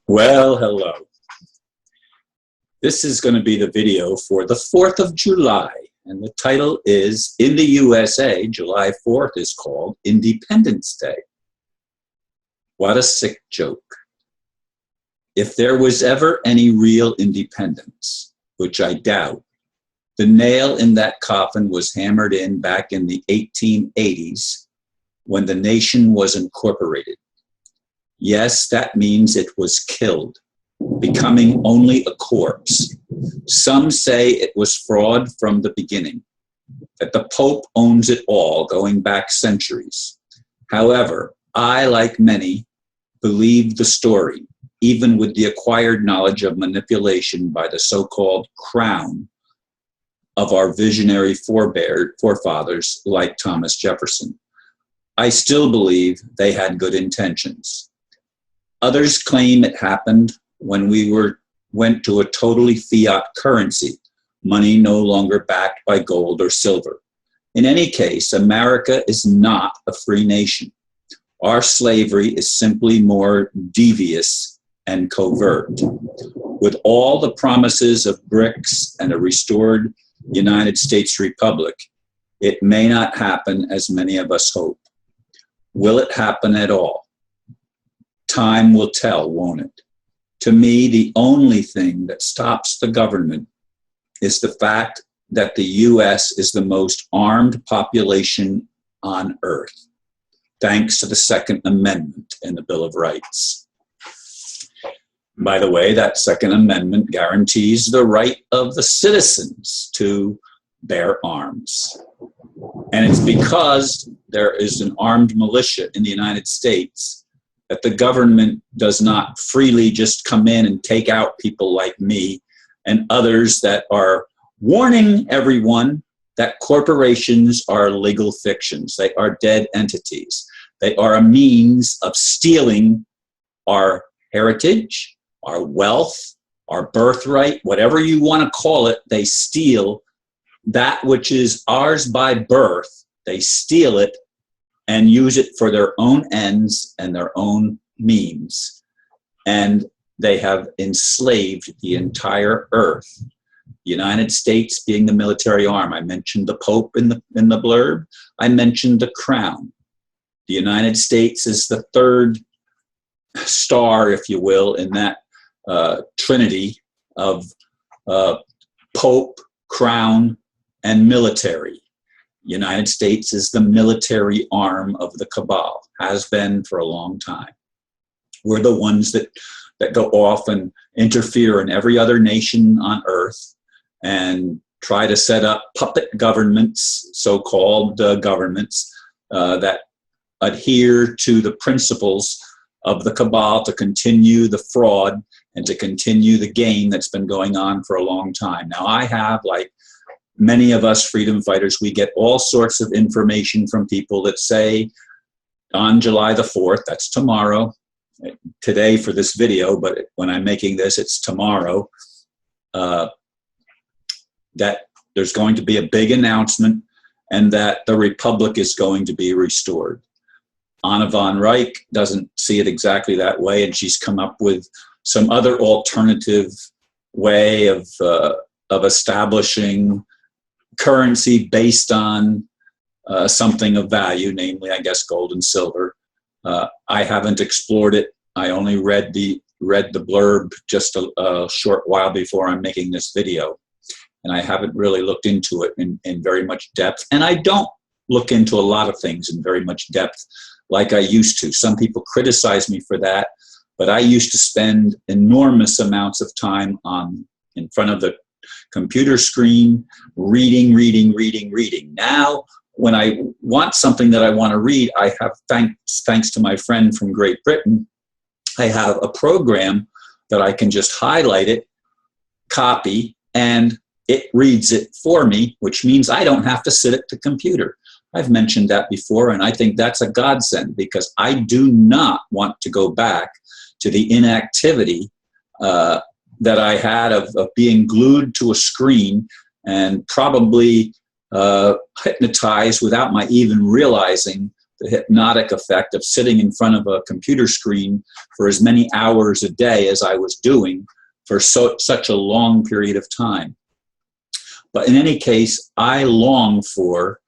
Well, hello. This is going to be the video for the 4th of July, and the title is, in the USA, July 4th is called Independence Day. What a sick joke. If there was ever any real independence, which I doubt, the nail in that coffin was hammered in back in the 1880s when the nation was incorporated. Yes, that means it was killed, becoming only a corpse. Some say it was fraud from the beginning, that the Pope owns it all, going back centuries. However, I, like many, believe the story, even with the acquired knowledge of manipulation by the so-called crown of our visionary forefathers like Thomas Jefferson. I still believe they had good intentions. Others claim it happened when we went to a totally fiat currency, money no longer backed by gold or silver. In any case, America is not a free nation. Our slavery is simply more devious and covert. With all the promises of BRICS and a restored United States Republic, it may not happen as many of us hope. Will it happen at all? Time will tell, won't it? To me, the only thing that stops the government is the fact that the U.S. is the most armed population on earth, thanks to the Second Amendment in the Bill of Rights. By the way, that Second Amendment guarantees the right of the citizens to bear arms. And it's because there is an armed militia in the United States that the government does not freely just come in and take out people like me and others that are warning everyone that corporations are legal fictions. They are dead entities. They are a means of stealing our heritage, our wealth, our birthright, whatever you want to call it. They steal that which is ours by birth. They steal it and use it for their own ends and their own means. And they have enslaved the entire earth. The United States being the military arm. I mentioned the Pope in the blurb. I mentioned the crown. The United States is the third star, if you will, in that trinity of Pope, crown, and military. United States is the military arm of the cabal, has been for a long time. We're the ones that go off and interfere in every other nation on earth and try to set up puppet governments, so-called governments, that adhere to the principles of the cabal to continue the fraud and to continue the game that's been going on for a long time. Now, I have, like many of us freedom fighters, we get all sorts of information from people that say on July the 4th, that's tomorrow, today for this video, but when I'm making this, it's tomorrow, that there's going to be a big announcement and that the Republic is going to be restored. Anna von Reich doesn't see it exactly that way, and she's come up with some other alternative way of establishing currency based on something of value, namely, I guess, gold and silver. I haven't explored it. I only read the blurb just a short while before I'm making this video, and I haven't really looked into it in very much depth. And I don't look into a lot of things in very much depth like I used to. Some people criticize me for that, but I used to spend enormous amounts of time in front of the computer screen, reading. Now, when I want something that I want to read, I have, thanks to my friend from Great Britain, I have a program that I can just highlight it, copy, and it reads it for me, which means I don't have to sit at the computer. I've mentioned that before, and I think that's a godsend because I do not want to go back to the inactivity that I had of being glued to a screen and probably hypnotized without my even realizing the hypnotic effect of sitting in front of a computer screen for as many hours a day as I was doing for such a long period of time. But in any case, I long for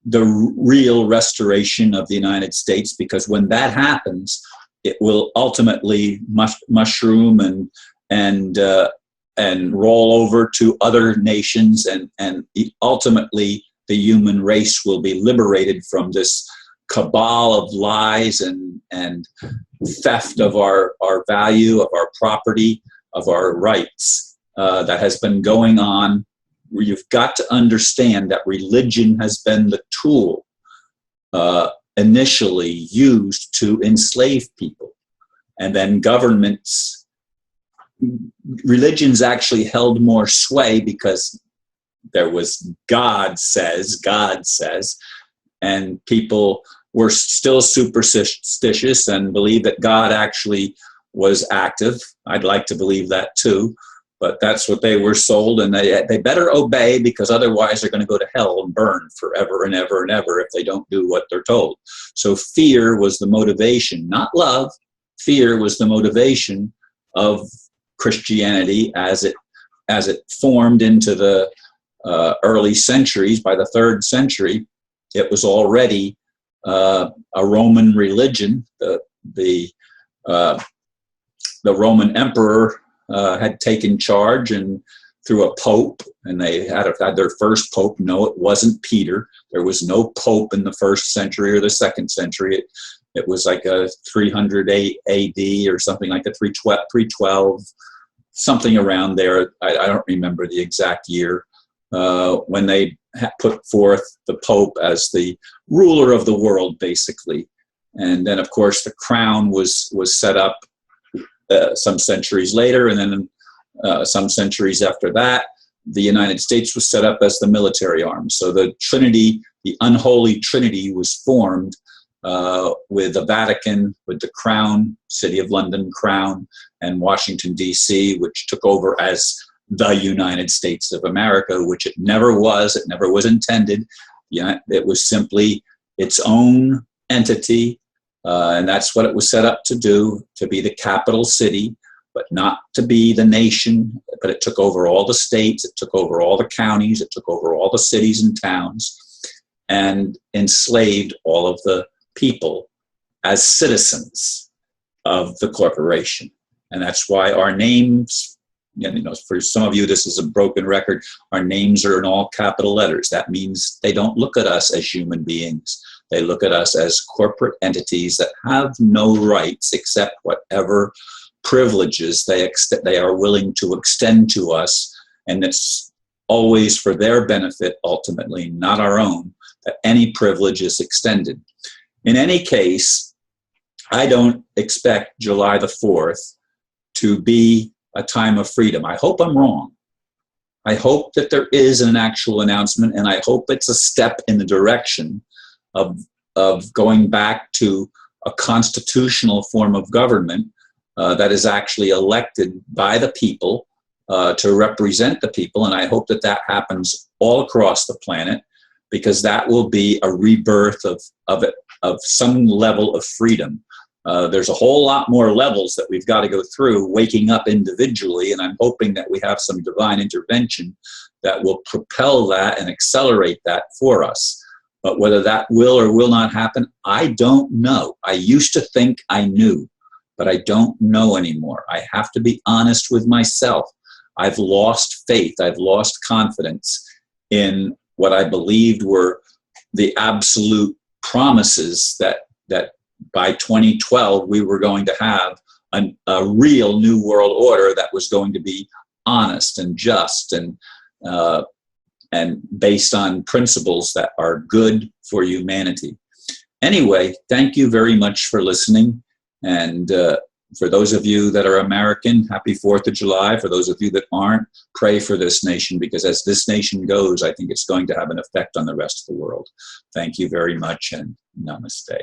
the real restoration of the United States, because when that happens, it will ultimately mushroom and roll over to other nations, and ultimately the human race will be liberated from this cabal of lies and theft of our value, of our property, of our rights that has been going on. You've got to understand that religion has been the tool initially used to enslave people. And then governments, religions actually held more sway because there was God says, and people were still superstitious and believed that God actually was active. I'd like to believe that too. But that's what they were sold, and they better obey, because otherwise they're going to go to hell and burn forever and ever and ever if they don't do what they're told. So fear was the motivation, not love. Fear was the motivation of Christianity as it formed into the early centuries. By the 3rd century, it was already a Roman religion. The Roman emperor had taken charge, and through a pope, and they had their first pope. No, it wasn't Peter. There was no pope in the 1st century or the 2nd century. It was like a 300 AD or something like a 312, something around there. I don't remember the exact year when they put forth the pope as the ruler of the world, basically. And then, of course, the crown was set up some centuries later, and then some centuries after that, the United States was set up as the military arm. So the Trinity, the unholy Trinity, was formed with the Vatican, with the Crown, City of London Crown, and Washington, D.C., which took over as the United States of America, which it never was. It never was intended. It was simply its own entity. And that's what it was set up to do, to be the capital city, but not to be the nation. But it took over all the states, it took over all the counties, it took over all the cities and towns, and enslaved all of the people as citizens of the corporation. And that's why our names, for some of you this is a broken record, our names are in all capital letters. That means they don't look at us as human beings. They look at us as corporate entities that have no rights except whatever privileges they are willing to extend to us. And it's always for their benefit, ultimately, not our own, that any privilege is extended. In any case, I don't expect July the 4th to be a time of freedom. I hope I'm wrong. I hope that there is an actual announcement, and I hope it's a step in the direction of going back to a constitutional form of government that is actually elected by the people to represent the people. And I hope that that happens all across the planet, because that will be a rebirth of some level of freedom. There's a whole lot more levels that we've got to go through, waking up individually, and I'm hoping that we have some divine intervention that will propel that and accelerate that for us. But whether that will or will not happen, I don't know. I used to think I knew, but I don't know anymore. I have to be honest with myself. I've lost faith. I've lost confidence in what I believed were the absolute promises that by 2012 we were going to have a real new world order that was going to be honest and just and based on principles that are good for humanity. Anyway, thank you very much for listening. And for those of you that are American, happy 4th of July. For those of you that aren't, pray for this nation, because as this nation goes, I think it's going to have an effect on the rest of the world. Thank you very much, and namaste.